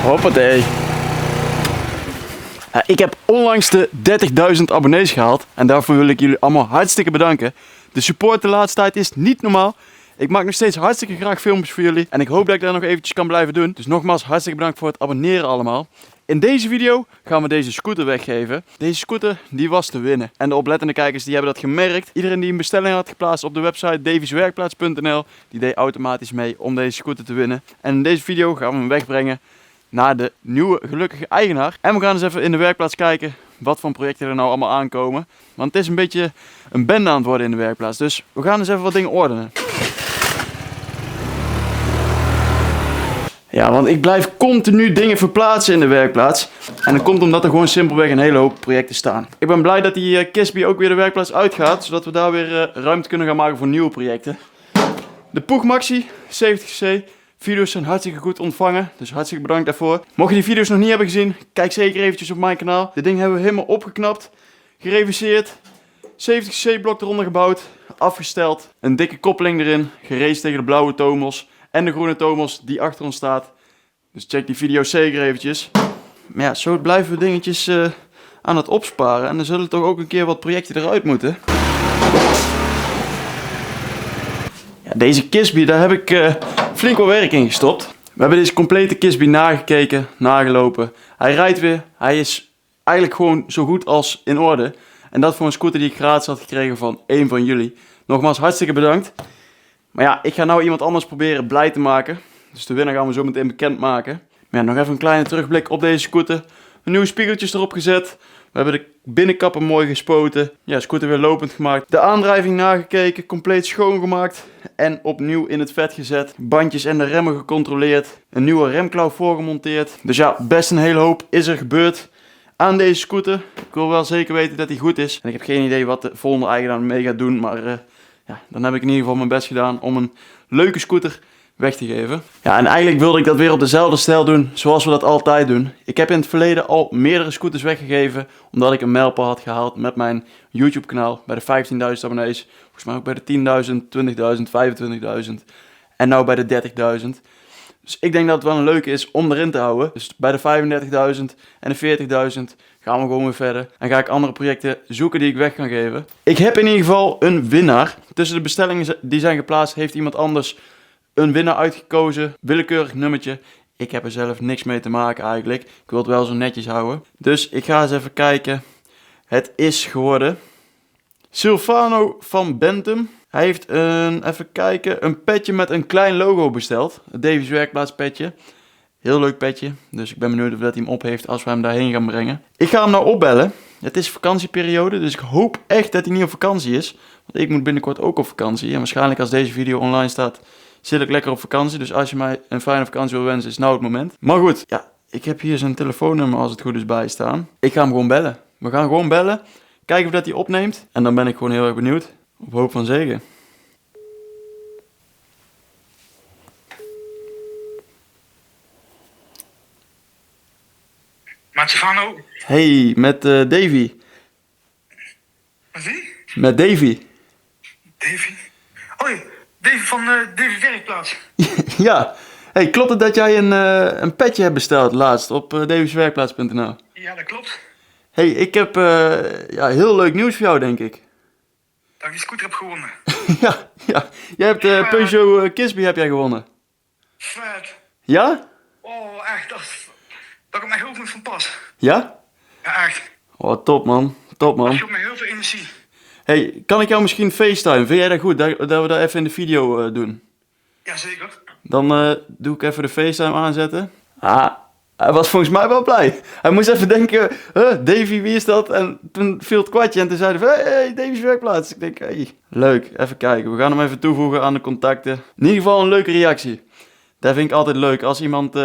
Hoppatee. Ja, ik heb onlangs de 30.000 abonnees gehaald en daarvoor wil ik jullie allemaal hartstikke bedanken. De support de laatste tijd is niet normaal. Ik maak nog steeds hartstikke graag filmpjes voor jullie en ik hoop dat ik dat nog eventjes kan blijven doen. Dus nogmaals hartstikke bedankt voor het abonneren allemaal. In deze video gaan we deze scooter weggeven. Deze scooter die was te winnen. En de oplettende kijkers die hebben dat gemerkt. Iedereen die een bestelling had geplaatst op de website davieswerkplaats.nl die deed automatisch mee om deze scooter te winnen. En in deze video gaan we hem wegbrengen naar de nieuwe gelukkige eigenaar. En we gaan eens even in de werkplaats kijken wat voor projecten er nou allemaal aankomen. Want het is een beetje een bende aan het worden in de werkplaats. Dus we gaan eens even wat dingen ordenen. Ja, want ik blijf continu dingen verplaatsen in de werkplaats. En dat komt omdat er gewoon simpelweg een hele hoop projecten staan. Ik ben blij dat die Kisby ook weer de werkplaats uitgaat. Zodat we daar weer ruimte kunnen gaan maken voor nieuwe projecten. De Poeg Maxi 70cc. Video's zijn hartstikke goed ontvangen, dus hartstikke bedankt daarvoor. Mocht je die video's nog niet hebben gezien, kijk zeker eventjes op mijn kanaal. Dit ding hebben we helemaal opgeknapt, gereviseerd, 70cc blok eronder gebouwd, afgesteld. Een dikke koppeling erin, geraced tegen de blauwe Tomos en de groene Tomos die achter ons staat. Dus check die video's zeker eventjes. Maar ja, zo blijven we dingetjes aan het opsparen en er zullen toch ook een keer wat projecten eruit moeten. Ja, deze Kisby, daar heb ik flink wat werk in gestopt. We hebben deze complete Kisby nagekeken, nagelopen. Hij rijdt weer. Hij is eigenlijk gewoon zo goed als in orde. En dat voor een scooter die ik gratis had gekregen van één van jullie. Nogmaals hartstikke bedankt. Maar ja, ik ga nou iemand anders proberen blij te maken. Dus de winnaar gaan we zo meteen bekendmaken. Maar ja, nog even een kleine terugblik op deze scooter. Een nieuwe spiegeltjes erop gezet. We hebben de binnenkappen mooi gespoten. Ja, scooter weer lopend gemaakt. De aandrijving nagekeken, compleet schoongemaakt. En opnieuw in het vet gezet. Bandjes en de remmen gecontroleerd. Een nieuwe remklauw voorgemonteerd. Dus ja, best een hele hoop is er gebeurd aan deze scooter. Ik wil wel zeker weten dat hij goed is. En ik heb geen idee wat de volgende eigenaar mee gaat doen. Maar ja, dan heb ik in ieder geval mijn best gedaan om een leuke scooter weg te geven. Ja, en eigenlijk wilde ik dat weer op dezelfde stijl doen zoals we dat altijd doen. Ik heb in het verleden al meerdere scooters weggegeven omdat ik een mijlpaal had gehaald met mijn YouTube kanaal bij de 15.000 abonnees. Volgens mij ook bij de 10.000, 20.000, 25.000 en nou bij de 30.000. Dus ik denk dat het wel een leuke is om erin te houden. Dus bij de 35.000 en de 40.000 gaan we gewoon weer verder. En ga ik andere projecten zoeken die ik weg kan geven. Ik heb in ieder geval een winnaar. Tussen de bestellingen die zijn geplaatst heeft iemand anders een winnaar uitgekozen, willekeurig nummertje. Ik heb er zelf niks mee te maken eigenlijk. Ik wil het wel zo netjes houden. Dus ik ga eens even kijken. Het is geworden Silvano van Bentum. Hij heeft een petje met een klein logo besteld. Het Davies Werkplaats petje. Heel leuk petje. Dus ik ben benieuwd of dat hij hem op heeft als we hem daarheen gaan brengen. Ik ga hem nou opbellen. Het is vakantieperiode, dus ik hoop echt dat hij niet op vakantie is. Want ik moet binnenkort ook op vakantie. En waarschijnlijk als deze video online staat, zit ik lekker op vakantie, dus als je mij een fijne vakantie wil wensen, is nou het moment. Maar goed, ja, ik heb hier zijn telefoonnummer als het goed is bijstaan. Ik ga hem gewoon bellen. We gaan gewoon bellen, kijken of dat hij opneemt. En dan ben ik gewoon heel erg benieuwd, op hoop van zegen. Met Stefano? Hey, met Davy. Met wie? Met Davy. Davy? Hoi, Davy van Davies Werkplaats. Ja, hey, klopt het dat jij een petje hebt besteld laatst op davieswerkplaats.nl? Ja, dat klopt. Hey, ik heb heel leuk nieuws voor jou, denk ik. Dat ik die scooter heb gewonnen. ja. Jij hebt Peugeot Kisby heb jij gewonnen. Vet. Ja? Oh, echt, dat komt mij heel goed van pas. Ja? Ja, echt. Oh, top man. Top Dat man. geeft me heel veel energie. Hey, kan ik jou misschien FaceTime? Vind jij dat goed? Dat we dat even in de video doen? Jazeker. Dan doe ik even de FaceTime aanzetten. Ah, hij was volgens mij wel blij. Hij moest even denken, Davy, wie is dat? En toen viel het kwartje en toen zeiden we, hey, Davies Werkplaats. Ik denk, hey, leuk, even kijken. We gaan hem even toevoegen aan de contacten. In ieder geval een leuke reactie. Dat vind ik altijd leuk. Als iemand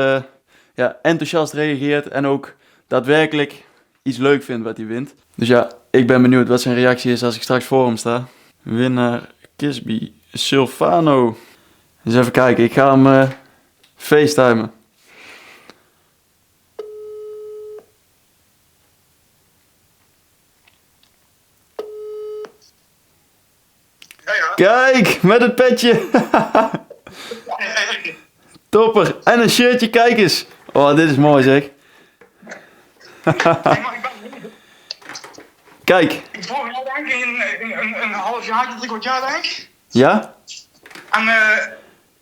enthousiast reageert en ook daadwerkelijk iets leuk vindt wat hij wint. Dus ja, ik ben benieuwd wat zijn reactie is als ik straks voor hem sta. Winnaar Kisby Silvano. Dus even kijken, ik ga hem facetimen. Ja. Kijk, met het petje. Topper. En een shirtje, kijk eens. Oh, dit is mooi zeg. Nee, maar ik ben... Kijk. Ik volg jou denk ik een half jaar, 3/4 jaar denk ik. Ja? En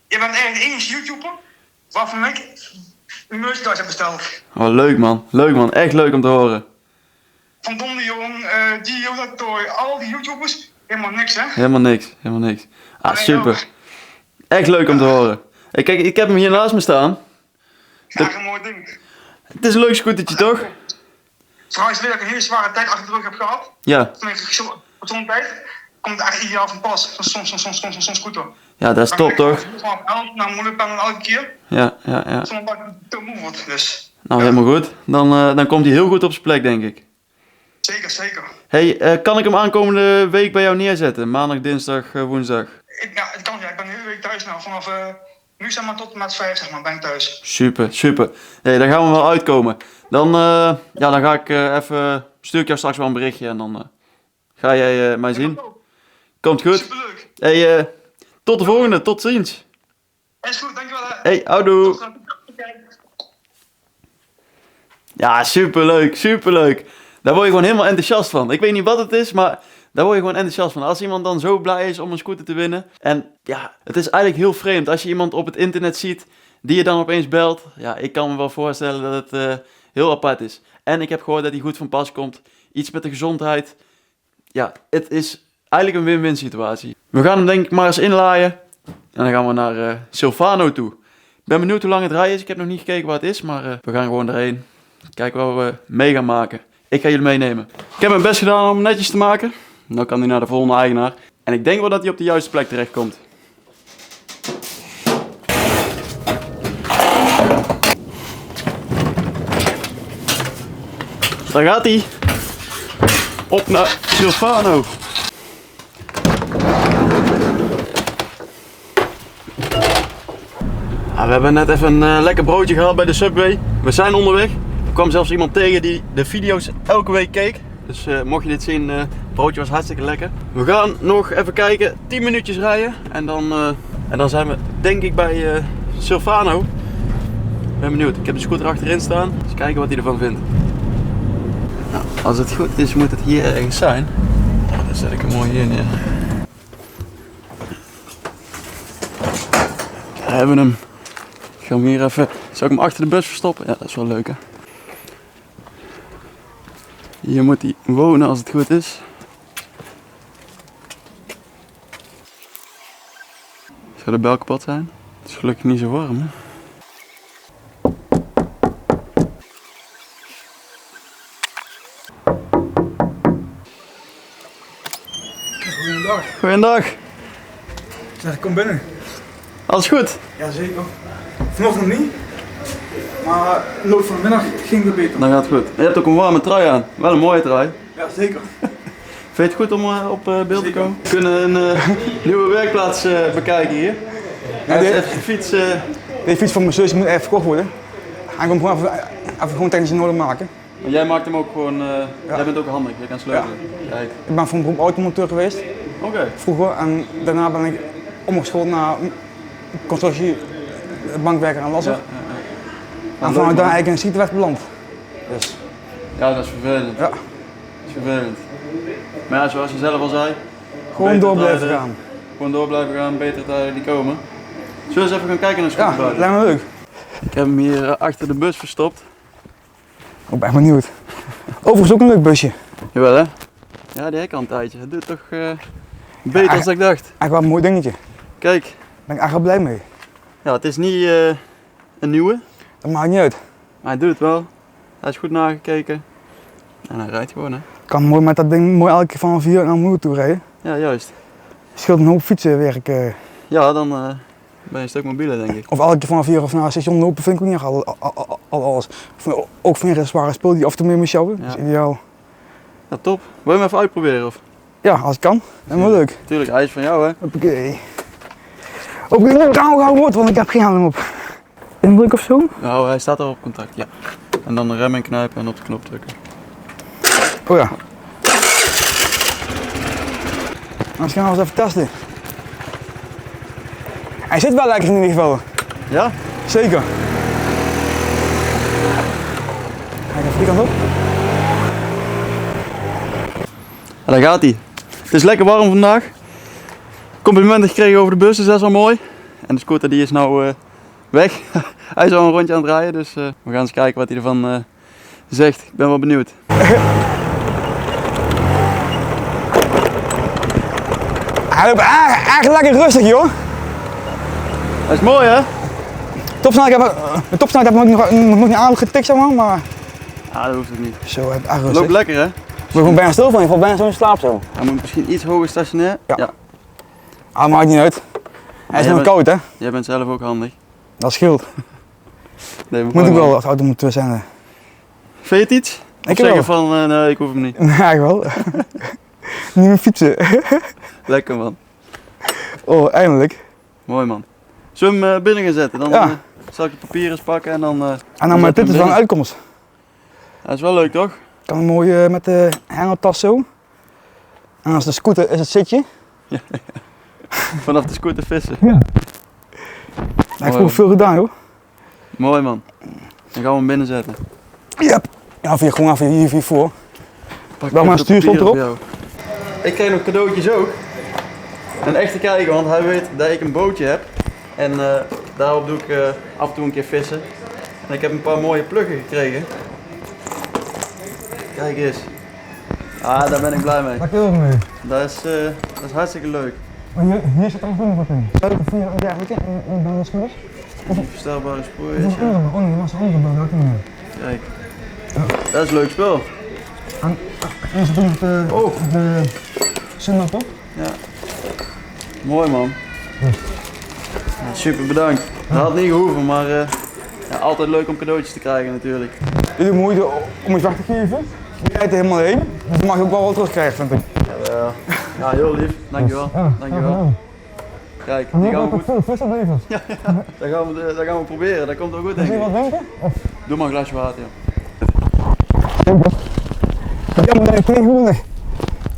je bent eigenlijk de enige YouTuber waarvan ik een merchandise heb besteld. Oh, leuk man. Leuk man. Echt leuk om te horen. Van Don de Jong, Gio dat Toy, al die YouTubers, helemaal niks hè. Helemaal niks. Helemaal niks. Ah, Alleen super. Echt leuk om te horen. Hey, kijk, ik heb hem hier naast me staan. Graag een mooi ding. Het is een leuk scootertje, toch? Trouwens, weet dat ik een hele zware tijd achter de rug heb gehad. Ja. Toen heeft het gezondheid. Komt het eigenlijk ideaal van pas. Zo'n scooter. Ja, dat is top, toch? Vanaf 11 naar moeilijk elke keer. Ja. Zonder dat ik te moe word. Dus. Nou, helemaal goed. Dan komt hij heel goed op zijn plek, denk ik. Zeker. Hey, kan ik hem aankomende week bij jou neerzetten? Maandag, dinsdag, woensdag? Ja, het kan ja. Ik ben de hele week thuis nou. Vanaf nu zeg maar tot en met 5 zeg maar, ben ik thuis. Super. Hey, daar gaan we wel uitkomen. Dan ga ik even... Stuur ik jou straks wel een berichtje en dan ga jij mij zien. Komt goed. Superleuk. Hey, tot de volgende. Tot ziens. Is goed, dankjewel hè. Hey, houdoe. Ja, superleuk. Daar word je gewoon helemaal enthousiast van. Ik weet niet wat het is, maar daar word je gewoon enthousiast van. Als iemand dan zo blij is om een scooter te winnen. En ja, het is eigenlijk heel vreemd als je iemand op het internet ziet die je dan opeens belt. Ja, ik kan me wel voorstellen dat het heel apart is. En ik heb gehoord dat hij goed van pas komt. Iets met de gezondheid. Ja, het is eigenlijk een win-win situatie. We gaan hem denk ik maar eens inlaaien. En dan gaan we naar Silvano toe. Ik ben benieuwd hoe lang het rijden is. Ik heb nog niet gekeken wat het is, maar we gaan gewoon erheen. Kijken wat we mee gaan maken. Ik ga jullie meenemen. Ik heb mijn best gedaan om hem netjes te maken. Nu kan hij naar de volgende eigenaar. En ik denk wel dat hij op de juiste plek terecht komt. Daar gaat hij. Op naar Silvano. We hebben net even een lekker broodje gehaald bij de Subway. We zijn onderweg. Er kwam zelfs iemand tegen die de video's elke week keek. Dus mocht je dit zien, het broodje was hartstikke lekker. We gaan nog even kijken, 10 minuutjes rijden. En dan zijn we denk ik bij Silvano. Ik ben benieuwd. Ik heb de scooter achterin staan. Eens kijken wat hij ervan vindt. Nou, als het goed is, moet het hier ergens zijn. Nou, dan zet ik hem mooi hier neer. We hebben hem. Ik ga hem hier even... Zal ik hem achter de bus verstoppen? Ja, dat is wel leuk hè. Hier moet hij wonen als het goed is. Zou de bel kapot zijn? Het is gelukkig niet zo warm hè. Goedendag. Goeiedag. Zeg, kom binnen. Alles goed? Jazeker. Vanochtend niet, maar in de loop van de middag ging het beter. Dan gaat het goed. Je hebt ook een warme trui aan. Wel een mooie trui. Ja, zeker. Vind je het goed om op beeld te komen? We kunnen een nieuwe werkplaats bekijken hier. Ja, Even de fiets... Deze fiets van mijn zus moet even verkocht worden. En ik moet even gewoon technisch in orde maken. Maar jij maakt hem ook gewoon... Jij bent ook handig, jij kan sleutelen. Kijk. Ik ben van beroep automonteur geweest, Oké. vroeger. En daarna ben ik omgeschoold naar constructie, bankwerker en lasser. En vanuit daar eigenlijk in een ziekteweg beland. Dus, Ja, dat is vervelend. ja, Dat is vervelend. Maar ja, zoals je zelf al zei... gewoon betere door blijven tijden- gaan. Gewoon door blijven gaan, betere tijden die komen. Zullen we eens even gaan kijken naar de Ja, scooter? lijkt me leuk. Ik heb hem hier achter de bus verstopt. Ik ben echt benieuwd. Overigens ook een leuk busje. Jawel hè? Ja, die heb ik al een tijdje. Het doet toch beter dan ik dacht. Eigenlijk wel een mooi dingetje. Daar Kijk, ben ik echt wel blij mee. ja, het is niet een nieuwe, Dat maakt niet uit. maar hij doet het wel. Hij is goed nagekeken. En hij rijdt gewoon hè. Ik kan mooi met dat ding mooi elke keer van 4 naar Moer toe rijden. Ja, juist. Scheelt een hoop fietsenwerk. Ja, dan ben je een stuk mobieler denk ik. Of elke keer van 4 of naar het station lopen vind ik ook niet echt al alles. Ook van een zware spul die af en toe mee moet sjouwen. Ja. Dat is ideaal. Ja, top. Wil je hem even uitproberen of? Ja, als het kan. Helemaal leuk. Tuurlijk, hij is van jou hè. Hoppakee. Ook weer niet gehouden wordt, want ik heb geen helm op. Indruk of zo? Nou, hij staat al op contact, ja. En dan de rem inknijpen en op de knop drukken. Oh ja. Anders gaan we eens even testen. Hij zit wel lekker in ieder geval. Ja? Zeker. Die kant op. Ja, daar gaat hij. Het is lekker warm vandaag. Complimenten gekregen over de bus, dus dat is al mooi. En de scooter die is nou weg. Hij is al een rondje aan het rijden, dus we gaan eens kijken wat hij ervan zegt. Ik ben wel benieuwd. Hij loopt eigenlijk lekker rustig, joh. Dat is mooi, hè? De topsnelheid heb ik nog niet aardig getikt, zeg maar. Ja, dat hoeft het niet. Zo, echt Het rustig. loopt lekker, hè? Ik ben gewoon bijna stil van, je valt bijna zo in slaap zo. Hij moet misschien iets hoger stationair. Ja. Ah, maakt niet uit. Hij is nog koud, hè? Jij bent zelf ook handig. Dat scheelt. Nee, Moet ik wel als auto moeten zenden. Vind je het iets? Ik Of zeggen wel. van, nee, ik hoef hem niet. Ja, wel. Niet meer fietsen. Lekker, man. Oh, eindelijk. Mooi, man. Zullen we hem binnen gaan zetten? Dan Ja. zal ik de papieren eens pakken en dan... En dan met dit is wel een uitkomst. Dat is wel leuk, toch? Kan hem mooi met de hengeltas zo. En als de scooter is het zitje. Vanaf de scooter vissen. Ja. Dat heb ik ook veel gedaan, hoor. Mooi, man. Dan gaan we hem binnen zetten. Yep. Ja, gewoon even hier voor. Pak Wel maar een even de stuurslot papieren erop. voor jou. Ik krijg nog cadeautjes ook. Een echte kijker, want hij weet dat ik een bootje heb. En daarop doe ik af en toe een keer vissen. En ik heb een paar mooie pluggen gekregen. Kijk eens. Ah, daar ben ik blij mee. Daar kun je ook mee. Dat is hartstikke leuk. Maar hier zit ook nog wat in. Leuke 4 dergelijke en dan de scooters. Verstelbare spoorjes. Ja. Oh nee, dat was een andere boot, dat niet. Kijk. Dat is een leuk spel. En eerst doen we de zondag op. Ja. Mooi, man. Ja, super bedankt. Dat had niet gehoeven, maar ja, altijd leuk om cadeautjes te krijgen natuurlijk. Je doet moeite om iets weg te geven. Je rijdt er helemaal heen. Dus dan mag je ook wel wat terugkrijgen, vind ik. Ja, heel lief. Dankjewel. Dankjewel. Kijk, die gaan we goed. Veel vis oplevert. Ja, dat gaan we proberen. Dat komt wel goed, denk Wil je ik. wat drinken? Of? Doe maar een glasje water, ja. Ja, maar ik kreeg gewoon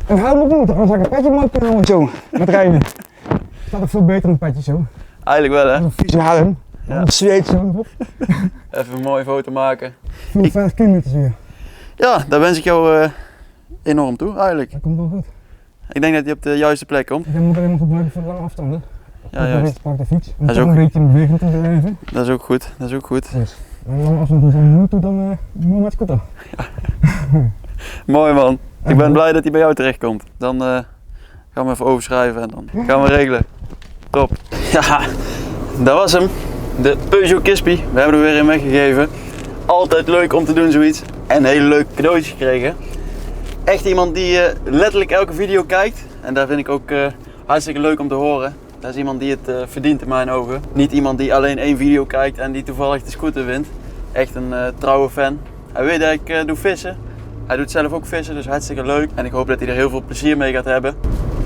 een helm op moeten, anders had ik een petje mooi kunnen houden zo, met rijden. Dat staat ook veel beter dan een petje zo. Eigenlijk wel, hè? Een vieze helm, Ja. een zweet zo erop. Even een mooie foto maken. 54 kilometer weer. Ja, daar wens ik jou enorm toe, eigenlijk. Dat komt wel goed. Ik denk dat hij op de juiste plek komt. Ik heb hem ook alleen maar gebruiken voor lange afstanden. Ja, juist. Ik pak de fiets, om Dat is toch ook- een beetje in beweging te blijven. Dat is ook goed. Dat is ook goed. Dus, en lange afstanden zijn moeite dan moet met scooter. Mooi, man. Ik ben blij dat hij bij jou terecht komt. Dan gaan we hem even overschrijven en dan gaan we regelen. Top. Ja, dat was hem. De Peugeot Kispie. We hebben er weer in weggegeven. Altijd leuk om te doen zoiets. En hele leuke cadeautjes gekregen. Echt iemand die letterlijk elke video kijkt. En daar vind ik ook hartstikke leuk om te horen. Dat is iemand die het verdient in mijn ogen. Niet iemand die alleen één video kijkt en die toevallig de scooter wint. Echt een trouwe fan. Hij weet dat ik doe vissen. Hij doet zelf ook vissen, dus hartstikke leuk. En ik hoop dat hij er heel veel plezier mee gaat hebben.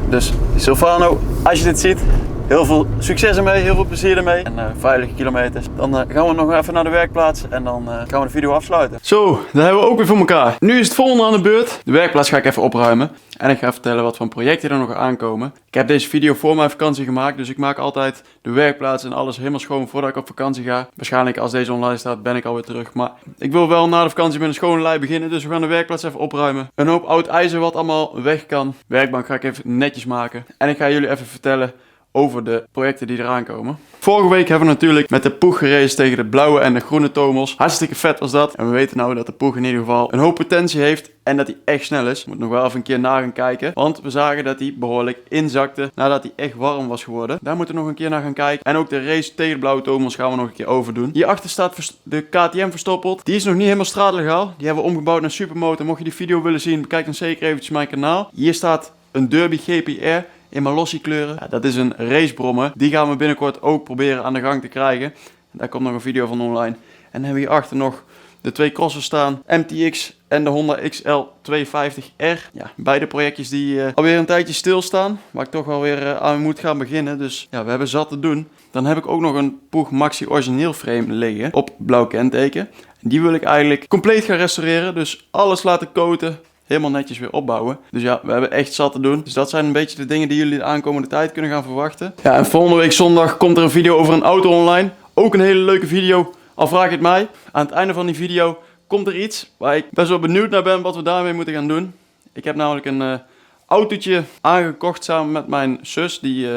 Dus Silvano, als je dit ziet, heel veel succes ermee, heel veel plezier ermee. En veilige kilometers. Dan gaan we nog even naar de werkplaats en dan gaan we de video afsluiten. Zo, dat hebben we ook weer voor elkaar. Nu is het volgende aan de beurt. De werkplaats ga ik even opruimen. En ik ga vertellen wat voor projecten er nog aankomen. Ik heb deze video voor mijn vakantie gemaakt, dus ik maak altijd de werkplaats en alles helemaal schoon voordat ik op vakantie ga. Waarschijnlijk als deze online staat ben ik alweer terug, maar ik wil wel na de vakantie met een schone lei beginnen, dus we gaan de werkplaats even opruimen. Een hoop oud ijzer wat allemaal weg kan. Werkbank ga ik even netjes maken. En ik ga jullie even vertellen over de projecten die eraan komen. Vorige week hebben we natuurlijk met de Poeg geraced tegen de blauwe en de groene Tomos. Hartstikke vet was dat. En we weten nou dat de Poeg in ieder geval een hoop potentie heeft en dat hij echt snel is. Moet nog wel even een keer na gaan kijken, want we zagen dat hij behoorlijk inzakte nadat hij echt warm was geworden. Daar moeten we nog een keer naar gaan kijken. En ook de race tegen de blauwe Tomos gaan we nog een keer overdoen. Hierachter staat de KTM verstoppeld. Die is nog niet helemaal straatlegaal. Die hebben we omgebouwd naar supermotor. Mocht je die video willen zien, bekijk dan zeker eventjes mijn kanaal. Hier staat een Derby GPR. In Malossi kleuren. Ja, dat is een racebrommer. Die gaan we binnenkort ook proberen aan de gang te krijgen. Daar komt nog een video van online. En dan hebben we hierachter nog de twee crossers staan. MTX en de Honda XL250R. Ja, beide projectjes die alweer een tijdje stilstaan. Waar ik toch wel weer aan moet gaan beginnen. Dus ja, we hebben zat te doen. Dan heb ik ook nog een Poeg Maxi origineel frame liggen. Op blauw kenteken. Die wil ik eigenlijk compleet gaan restaureren. Dus alles laten coaten. Helemaal netjes weer opbouwen. Dus ja, we hebben echt zat te doen. Dus dat zijn een beetje de dingen die jullie de aankomende tijd kunnen gaan verwachten. Ja, en volgende week zondag komt er een video over een auto online. Ook een hele leuke video, al vraag je het mij. Aan het einde van die video komt er iets waar ik best wel benieuwd naar ben wat we daarmee moeten gaan doen. Ik heb namelijk een autootje aangekocht samen met mijn zus. Die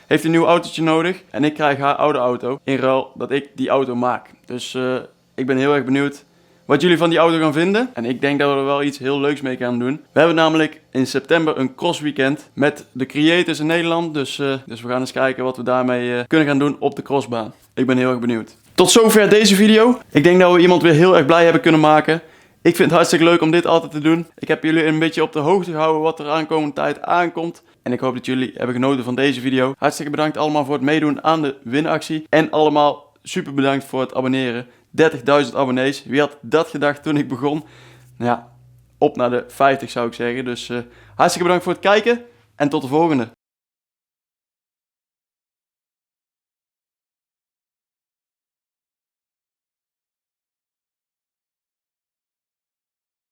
heeft een nieuw autootje nodig. En ik krijg haar oude auto in ruil dat ik die auto maak. Dus ik ben heel erg benieuwd wat jullie van die auto gaan vinden. En ik denk dat we er wel iets heel leuks mee gaan doen. We hebben namelijk in september een crossweekend met de creators in Nederland. Dus we gaan eens kijken wat we daarmee kunnen gaan doen op de crossbaan. Ik ben heel erg benieuwd. Tot zover deze video. Ik denk dat we iemand weer heel erg blij hebben kunnen maken. Ik vind het hartstikke leuk om dit altijd te doen. Ik heb jullie een beetje op de hoogte gehouden wat er aankomende tijd aankomt. En ik hoop dat jullie hebben genoten van deze video. Hartstikke bedankt allemaal voor het meedoen aan de winactie. En allemaal super bedankt voor het abonneren. 30.000 abonnees. Wie had dat gedacht toen ik begon? Nou ja, op naar de 50 zou ik zeggen. Dus hartstikke bedankt voor het kijken. En tot de volgende.